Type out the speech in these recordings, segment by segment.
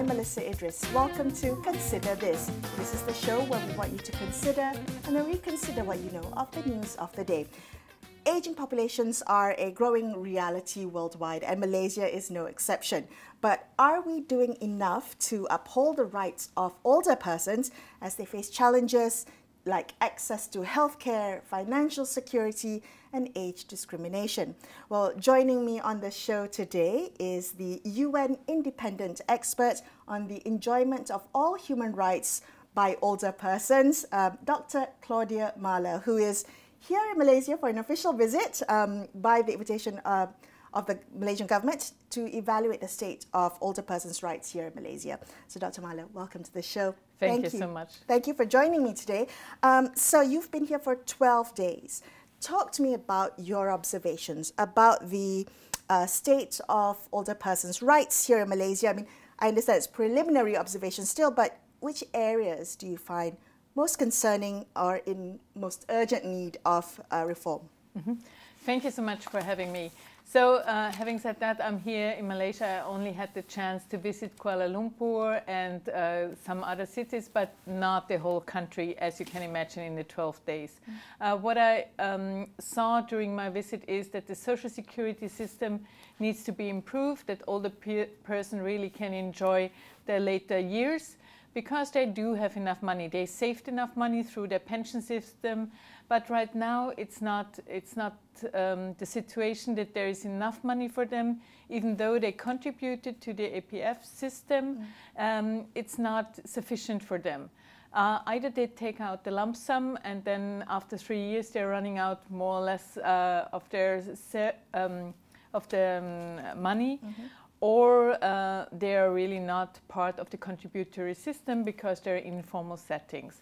I'm Melisa Idris. Welcome to Consider This. This is the show where we want you to consider and then reconsider what you know of the news of the day. Aging populations are a growing reality worldwide, and Malaysia is no exception. But are we doing enough to uphold the rights of older persons as they face challenges like access to healthcare, financial security, and age discrimination? Well, joining me on the show today is the UN independent expert on the enjoyment of all human rights by older persons, Dr Claudia Mahler, who is here in Malaysia for an official visit by the invitation of the Malaysian government to evaluate the state of older persons' rights here in Malaysia. So Dr. Mahler, welcome to the show. Thank you so much. Thank you for joining me today. So you've been here for 12 days. Talk to me about your observations about the state of older persons' rights here in Malaysia. I mean, I understand it's preliminary observations still, but which areas do you find most concerning or in most urgent need of reform? Mm-hmm. Thank you so much for having me. So having said that, I'm here in Malaysia. I only had the chance to visit Kuala Lumpur and some other cities, but not the whole country, as you can imagine, in the 12 days. What I saw during my visit is that the social security system needs to be improved, that older person really can enjoy their later years, because they do have enough money. They saved enough money through their pension system, but right now it's not the situation that there is enough money for them, even though they contributed to the APF system. It's not sufficient for them. Either they take out the lump sum, and then after 3 years they're running out more or less of their money. Or they are really not part of the contributory system because they're in informal settings.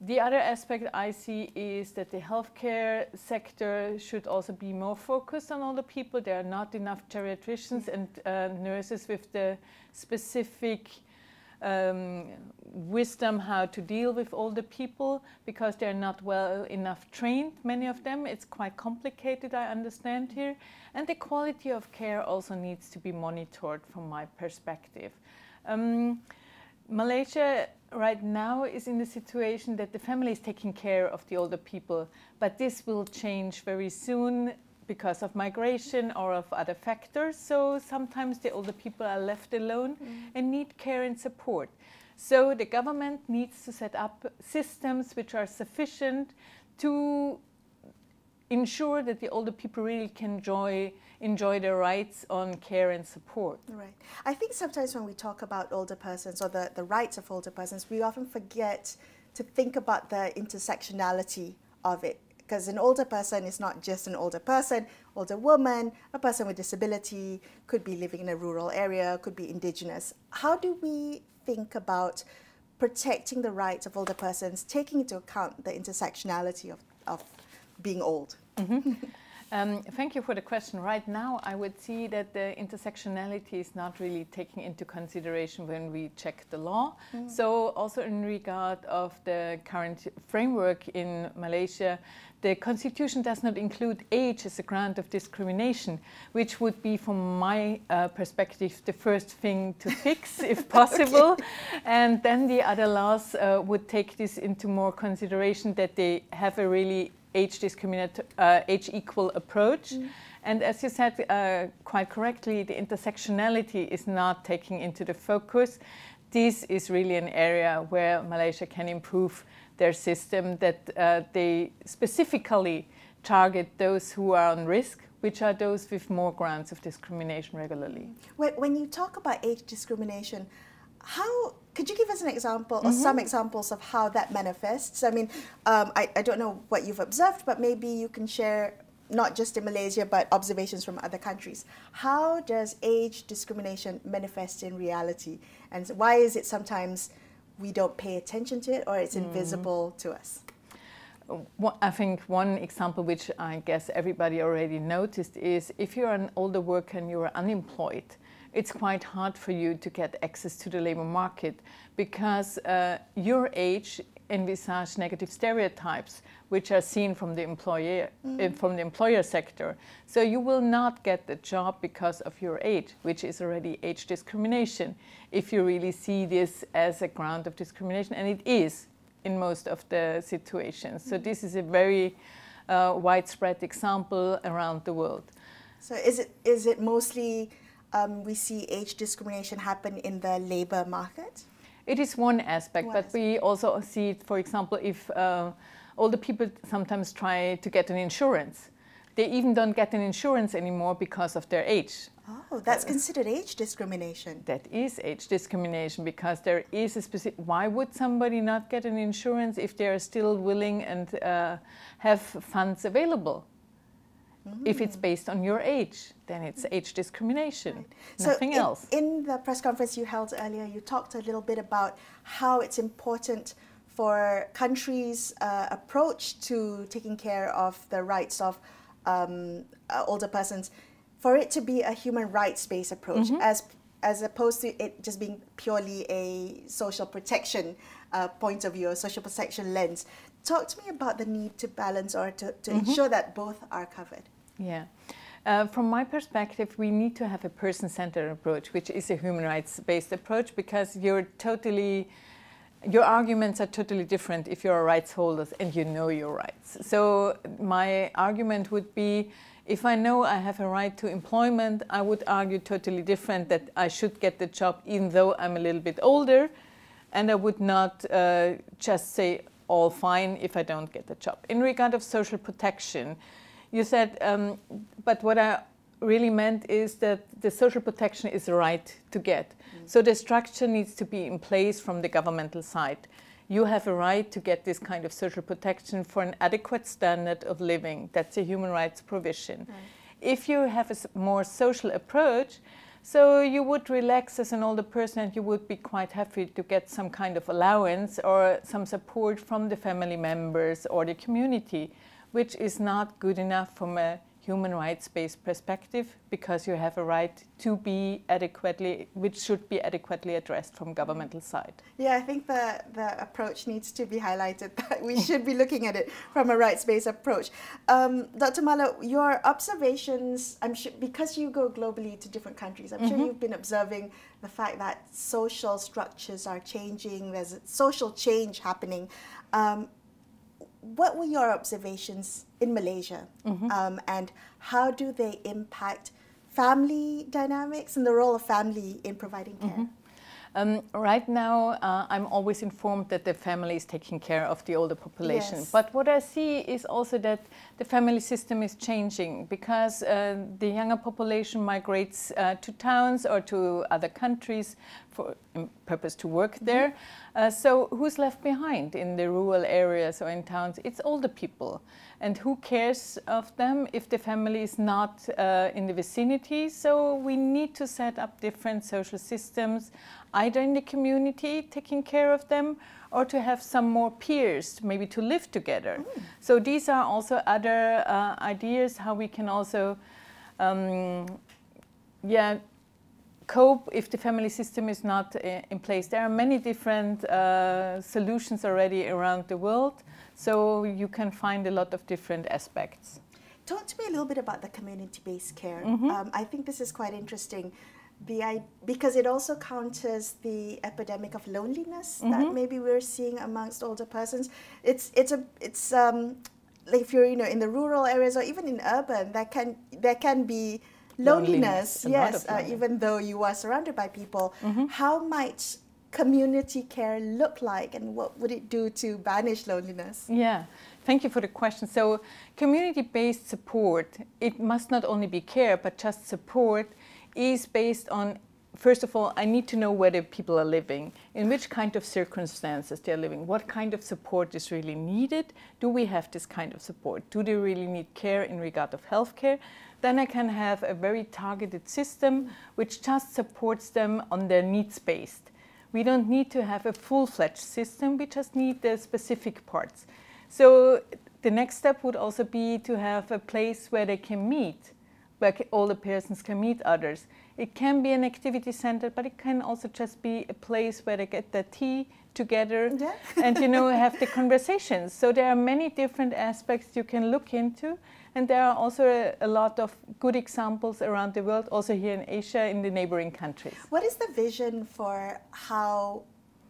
The other aspect I see is that the healthcare sector should also be more focused on older people. There are not enough geriatricians and nurses with the specific wisdom how to deal with older people, because they're not well enough trained, many of them. It's quite complicated, I understand here. And the quality of care also needs to be monitored from my perspective. Malaysia right now is in the situation that the family is taking care of the older people, but this will change very soon because of migration or of other factors. So sometimes the older people are left alone and need care and support. So the government needs to set up systems which are sufficient to ensure that the older people really can enjoy their rights on care and support. Right. I think sometimes when we talk about older persons or the rights of older persons, we often forget to think about the intersectionality of it. Because an older person is not just an older person, older woman, a person with disability, could be living in a rural area, could be indigenous. How do we think about protecting the rights of older persons, taking into account the intersectionality of being old? Thank you for the question. Right now, I would see that the intersectionality is not really taken into consideration when we check the law. So also in regard of the current framework in Malaysia, the constitution does not include age as a ground of discrimination, which would be, from my perspective, the first thing to fix, if possible. Okay. And then the other laws would take this into more consideration, that they have a really age equal approach. And as you said quite correctly, the intersectionality is not taken into the focus. This is really an area where Malaysia can improve their system, that they specifically target those who are on risk, which are those with more grounds of discrimination regularly. When you talk about age discrimination, could you give us an example or some examples of how that manifests? I mean, I don't know what you've observed, but maybe you can share not just in Malaysia, but observations from other countries. How does age discrimination manifest in reality? And why is it sometimes we don't pay attention to it, or it's invisible to us? I think one example, which I guess everybody already noticed, is if you're an older worker and you're unemployed, it's quite hard for you to get access to the labor market because your age envisage negative stereotypes which are seen from the employer sector. So you will not get the job because of your age, which is already age discrimination, if you really see this as a ground of discrimination, and it is in most of the situations. So this is a very widespread example around the world. So is it mostly we see age discrimination happen in the labor market? It is one aspect, but we also see it, for example, if older people sometimes try to get an insurance. They even don't get an insurance anymore because of their age. Oh, that's considered age discrimination. That is age discrimination because there is a specific... Why would somebody not get an insurance if they are still willing and have funds available? If it's based on your age, then it's age discrimination, right. Nothing else. In the press conference you held earlier, you talked a little bit about how it's important for countries' approach to taking care of the rights of older persons, for it to be a human rights-based approach, as opposed to it just being purely a social protection point of view, a social protection lens. Talk to me about the need to balance or to ensure that both are covered. Yeah. From my perspective, we need to have a person-centered approach, which is a human rights-based approach, because your arguments are totally different if you're rights holders and you know your rights. So my argument would be, if I know I have a right to employment, I would argue totally different, that I should get the job even though I'm a little bit older, and I would not just say all fine if I don't get the job. In regard of social protection, you said, but what I really meant is that the social protection is a right to get. So the structure needs to be in place from the governmental side. You have a right to get this kind of social protection for an adequate standard of living. That's a human rights provision. Right. If you have a more social approach, so you would relax as an older person and you would be quite happy to get some kind of allowance or some support from the family members or the community, which is not good enough from a human rights-based perspective, because you have a right to be adequately, which should be adequately addressed from governmental side. Yeah, I think the approach needs to be highlighted, that we should be looking at it from a rights-based approach. Dr. Mahler, your observations, I'm sure, because you go globally to different countries, I'm sure you've been observing the fact that social structures are changing, there's social change happening. What were your observations in Malaysia, and how do they impact family dynamics and the role of family in providing care? Right now, I'm always informed that the family is taking care of the older population. Yes. But what I see is also that the family system is changing, because the younger population migrates to towns or to other countries for purpose to work there. So who's left behind in the rural areas or in towns? It's older people. And who cares of them if the family is not in the vicinity? So we need to set up different social systems, either in the community taking care of them, or to have some more peers, maybe to live together. So these are also other ideas how we can also cope if the family system is not in place. There are many different solutions already around the world, so you can find a lot of different aspects. Talk to me a little bit about the community-based care. I think this is quite interesting, because it also counters the epidemic of loneliness that maybe we're seeing amongst older persons. It's like if you're in the rural areas or even in urban, there can be loneliness, yes, even though you are surrounded by people. How might community care look like, and what would it do to banish loneliness? Yeah, thank you for the question. So community-based support, it must not only be care, but just support is based on, first of all, I need to know where the people are living, in which kind of circumstances they're living, what kind of support is really needed. Do we have this kind of support? Do they really need care in regard of healthcare? Then I can have a very targeted system which just supports them on their needs-based. We don't need to have a full-fledged system, we just need the specific parts. So the next step would also be to have a place where they can meet, where all the persons can meet others. It can be an activity center, but it can also just be a place where they get their tea together and, you know, have the conversations. So there are many different aspects you can look into. And there are also a lot of good examples around the world, also here in Asia, in the neighboring countries. What is the vision for how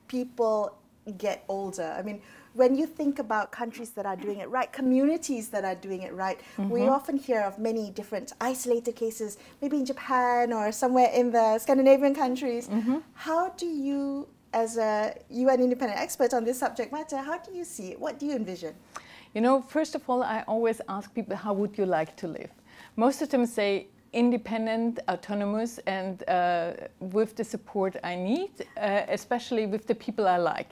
people get older? I mean, when you think about countries that are doing it right, communities that are doing it right, we often hear of many different isolated cases, maybe in Japan or somewhere in the Scandinavian countries. How do you, as a UN independent expert on this subject matter, how do you see it? What do you envision? You know, first of all, I always ask people, how would you like to live? Most of them say independent, autonomous, and with the support I need, especially with the people I like.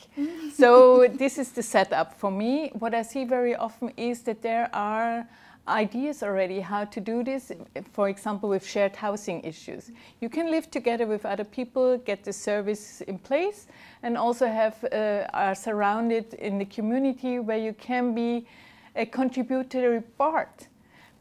So this is the setup for me. What I see very often is that there are ideas already how to do this, for example, with shared housing issues. You can live together with other people, get the service in place, and also have are surrounded in the community where you can be a contributory part.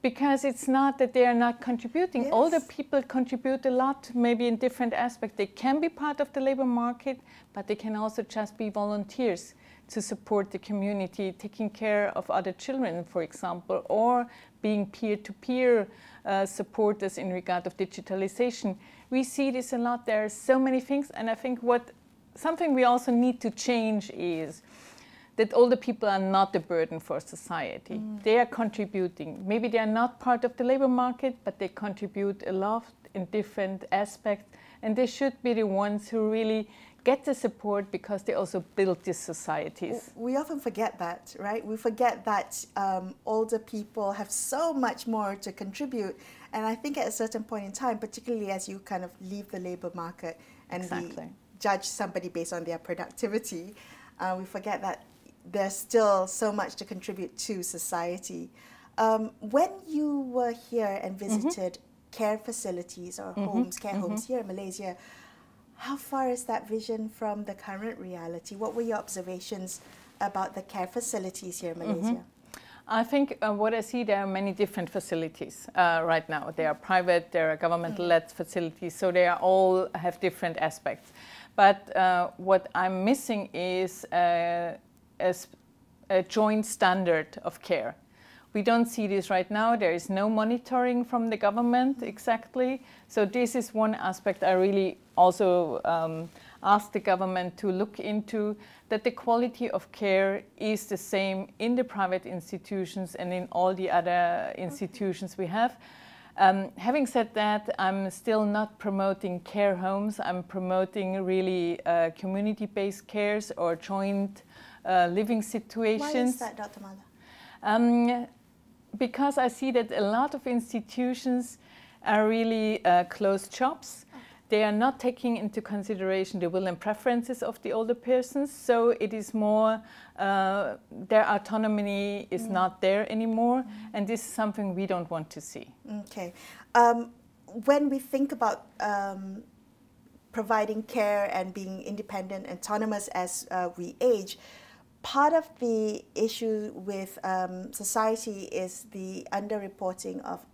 Because it's not that they are not contributing. Older people contribute a lot, maybe in different aspects. They can be part of the labor market, but they can also just be volunteers to support the community, taking care of other children, for example, or being peer-to-peer supporters in regard of digitalization. We see this a lot. There are so many things, and I think something we also need to change is that older people are not a burden for society. They are contributing. Maybe they are not part of the labor market, but they contribute a lot in different aspects, and they should be the ones who really get the support because they also build these societies. We often forget that, right? We forget that older people have so much more to contribute. And I think at a certain point in time, particularly as you kind of leave the labor market and we judge somebody based on their productivity, we forget that there's still so much to contribute to society. When you were here and visited care facilities or homes, care homes here in Malaysia, how far is that vision from the current reality? What were your observations about the care facilities here in Malaysia? I think what I see, there are many different facilities right now. They are private, there are government-led facilities, so they are all have different aspects. But what I'm missing is a joint standard of care. We don't see this right now. There is no monitoring from the government exactly. So this is one aspect I really also ask the government to look into, that the quality of care is the same in the private institutions and in all the other institutions we have. Having said that, I'm still not promoting care homes. I'm promoting really community-based cares or joint living situations. Why is that, Dr. Mahler? Because I see that a lot of institutions are really closed shops. They are not taking into consideration the will and preferences of the older persons, so it is more, their autonomy is not there anymore, and this is something we don't want to see. Okay. When we think about providing care and being independent, autonomous as we age, part of the issue with society is the underreporting of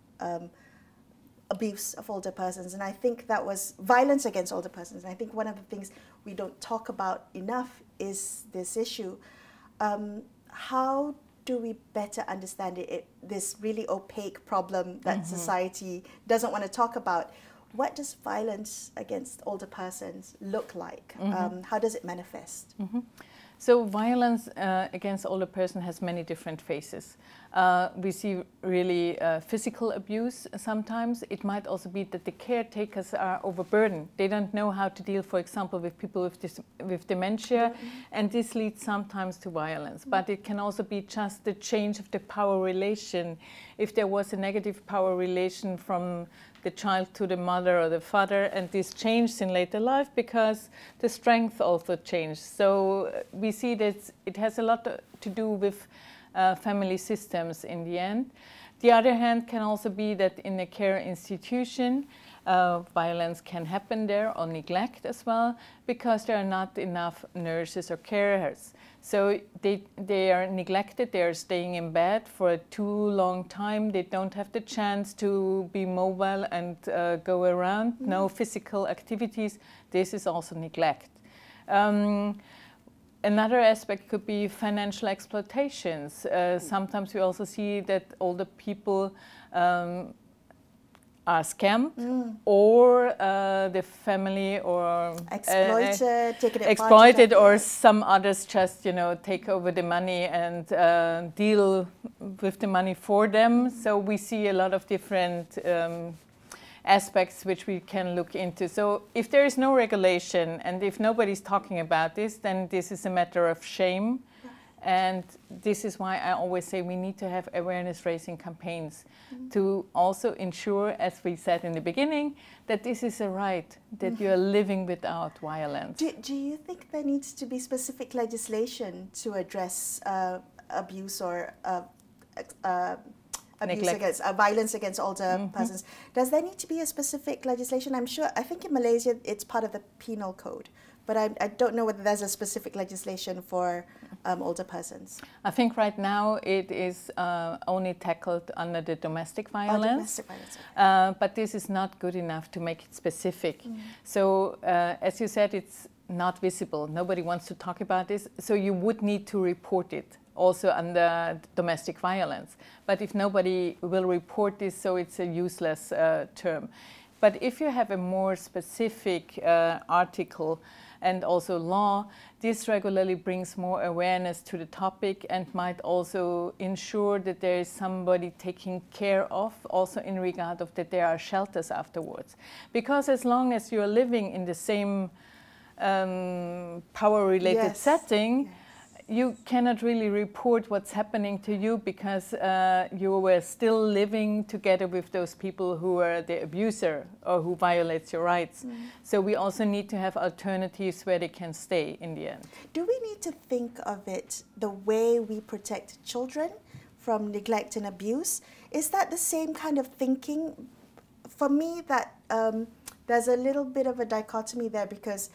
abuse of older persons, and I think that was violence against older persons. And I think one of the things we don't talk about enough is this issue. How do we better understand this really opaque problem that society doesn't want to talk about? What does violence against older persons look like? How does it manifest? So violence against older person has many different phases. We see really physical abuse sometimes. It might also be that the caretakers are overburdened. They don't know how to deal, for example, with people with dementia, and this leads sometimes to violence. But it can also be just the change of the power relation. If there was a negative power relation from the child to the mother or the father, and this changed in later life because the strength also changed. So we see that it has a lot to do with family systems in the end. The other hand can also be that in a care institution, violence can happen there, or neglect as well, because there are not enough nurses or carers. So they are neglected, they are staying in bed for a too long time, they don't have the chance to be mobile and go around, no physical activities. This is also neglect. Another aspect could be financial exploitations. Sometimes we also see that older people are scammed, or the family or exploited, or some others just, you know, take over the money and deal with the money for them. So we see a lot of different aspects which we can look into. So if there is no regulation and if nobody's talking about this, then this is a matter of shame. And this is why I always say we need to have awareness-raising campaigns to also ensure, as we said in the beginning, that this is a right, that you are living without violence. Do you think there needs to be specific legislation to address abuse or abuse against violence against older persons? Does there need to be a specific legislation? I think in Malaysia it's part of the penal code, but I don't know whether there's a specific legislation for older persons. I think right now it is only tackled under the domestic violence, but this is not good enough to make it specific. So as you said, it's not visible. Nobody wants to talk about this, so you would need to report it also under domestic violence. But if nobody will report this, so it's a useless term. But if you have a more specific article and also law, this regularly brings more awareness to the topic and might also ensure that there is somebody taking care of, also in regard of that there are shelters afterwards. Because as long as you're living in the same power-related setting, you cannot really report what's happening to you because you were still living together with those people who are the abuser or who violates your rights. So we also need to have alternatives where they can stay in the end. Do we need to think of it the way we protect children from neglect and abuse? Is that the same kind of thinking? For me, that there's a little bit of a dichotomy there, because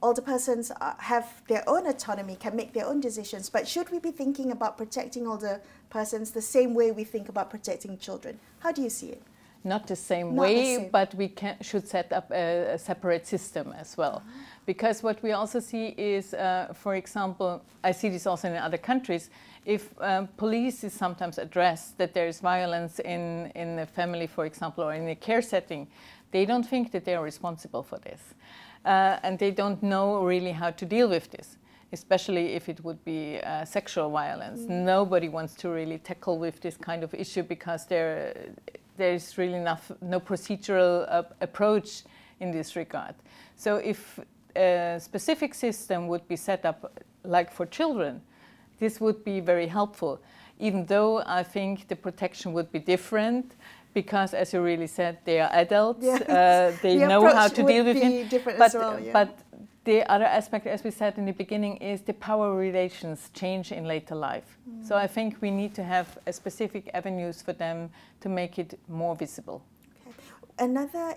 older persons have their own autonomy, can make their own decisions, but should we be thinking about protecting older persons the same way we think about protecting children? How do you see it? Not the same way, but we should set up a separate system as well. Because what we also see is, for example, I see this also in other countries, if police is sometimes addressed that there is violence in a family, for example, or in a care setting, they don't think that they are responsible for this. And they don't know really how to deal with this, especially if it would be sexual violence. Nobody wants to really tackle with this kind of issue because there's really no procedural approach in this regard. So if a specific system would be set up like for children, this would be very helpful, even though I think the protection would be different. Because, as you really said, they are adults, they know how to deal with it. But the other aspect, as we said in the beginning, is the power relations change in later life. So I think we need to have a specific avenues for them to make it more visible. Okay. Another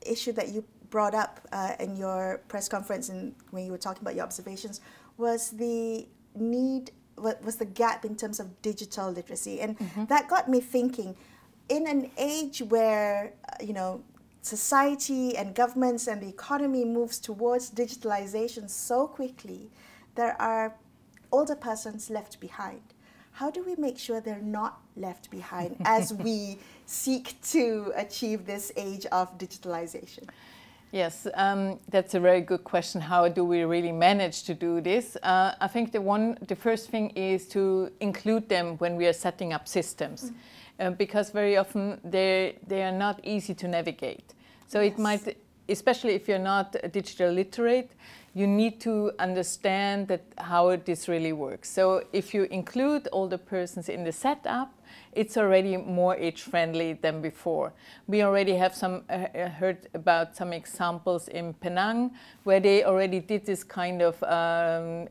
issue that you brought up in your press conference and when you were talking about your observations was the need, was the gap in terms of digital literacy. And that got me thinking, in an age where, you know, society and governments and the economy moves towards digitalization so quickly, there are older persons left behind. How do we make sure they're not left behind as we seek to achieve this age of digitalization? Yes, that's a very good question. How do we really manage to do this? I think the first thing is to include them when we are setting up systems, because very often they are not easy to navigate. So it might, especially if you're not digital literate, you need to understand that how this really works. So if you include older persons in the setup, it's already more age-friendly than before. We already have heard about some examples in Penang where they already did this kind of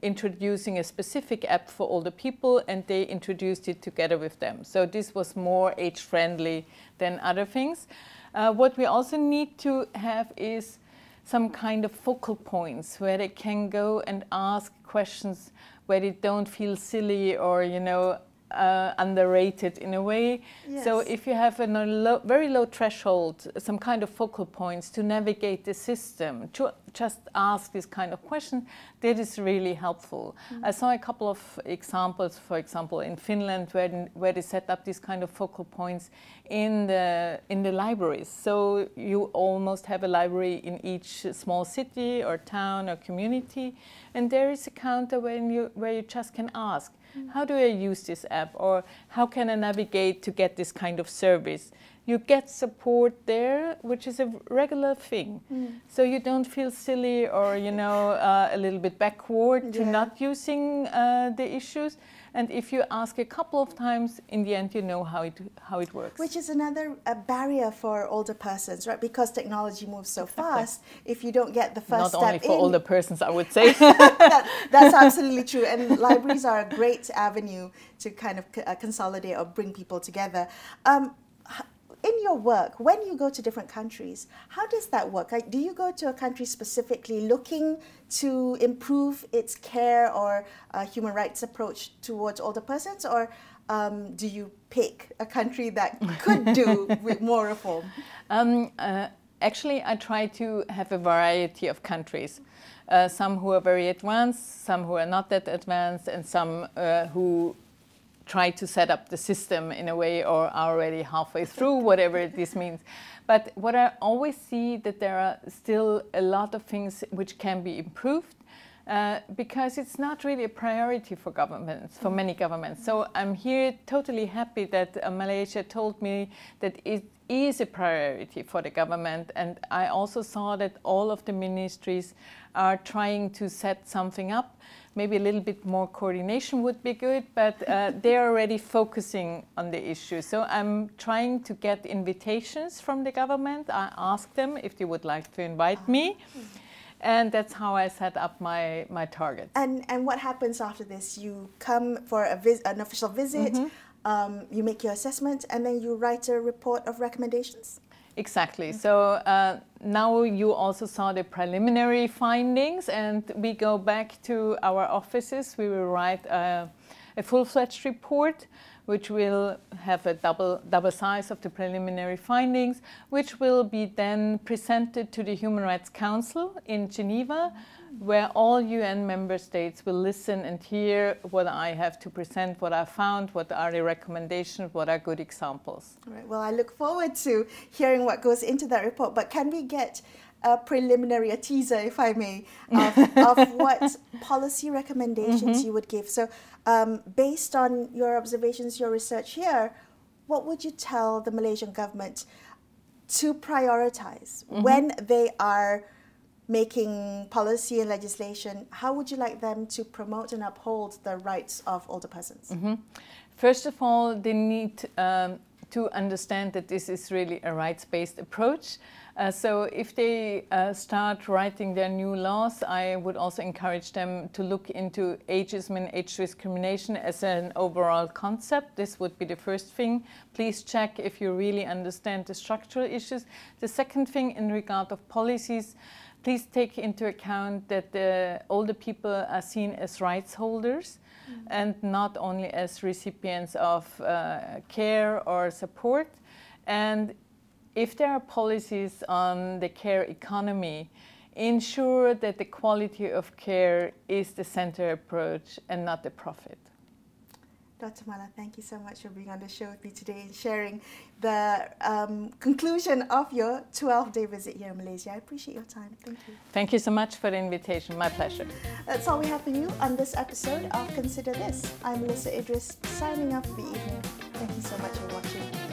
introducing a specific app for older people, and they introduced it together with them. So this was more age-friendly than other things. What we also need to have is some kind of focal points where they can go and ask questions where they don't feel silly or, you know, underrated in a way. Yes. So if you have a very low threshold, some kind of focal points to navigate the system, to just ask this kind of question, that is really helpful. I saw a couple of examples, for example, in Finland, where they set up these kind of focal points in the libraries. So you almost have a library in each small city or town or community, and there is a counter where you just can ask, how do I use this app, or how can I navigate to get this kind of service? You get support there, which is a regular thing. So you don't feel silly or, you know, a little bit backward to not using the issues. And if you ask a couple of times, in the end, you know how it works. Which is another barrier for older persons, right? Because technology moves so fast. If you don't get the first step in... Not only for older persons, I would say. That's absolutely true. And libraries are a great avenue to kind of consolidate or bring people together. In your work, when you go to different countries, how does that work? Like, do you go to a country specifically looking to improve its care or human rights approach towards older persons, or do you pick a country that could do with more reform? Actually, I try to have a variety of countries. Some who are very advanced, some who are not that advanced, and some who try to set up the system in a way or are already halfway through, whatever this means. But what I always see that there are still a lot of things which can be improved because it's not really a priority for governments, for many governments. So I'm here totally happy that Malaysia told me that it is a priority for the government, and I also saw that all of the ministries are trying to set something up. Maybe a little bit more coordination would be good, but they're already focusing on the issue. So I'm trying to get invitations from the government. I ask them if they would like to invite me. And that's how I set up my targets. And what happens after this? You come for an official visit, you make your assessment, and then you write a report of recommendations? Exactly. So now you also saw the preliminary findings, and we go back to our offices. We will write a full-fledged report, which will have a double size of the preliminary findings, which will be then presented to the Human Rights Council in Geneva, where all UN member states will listen and hear what I have to present, what I found, what are the recommendations, what are good examples. All right. Well, I look forward to hearing what goes into that report, but can we get a preliminary, a teaser, if I may, of what policy recommendations you would give? So based on your observations, your research here, what would you tell the Malaysian government to prioritize when they are making policy and legislation? How would you like them to promote and uphold the rights of older persons? First of all, they need to understand that this is really a rights-based approach. So if they start writing their new laws, I would also encourage them to look into ageism and age discrimination as an overall concept. This would be the first thing. Please check if you really understand the structural issues. The second thing, in regard of policies, please take into account that the older people are seen as rights holders and not only as recipients of care or support. And if there are policies on the care economy, ensure that the quality of care is the center approach and not the profit. Dr. Mahler, thank you so much for being on the show with me today and sharing the conclusion of your 12-day visit here in Malaysia. I appreciate your time. Thank you. Thank you so much for the invitation. My pleasure. That's all we have for you on this episode of Consider This. I'm Melisa Idris, signing off for the evening. Thank you so much for watching.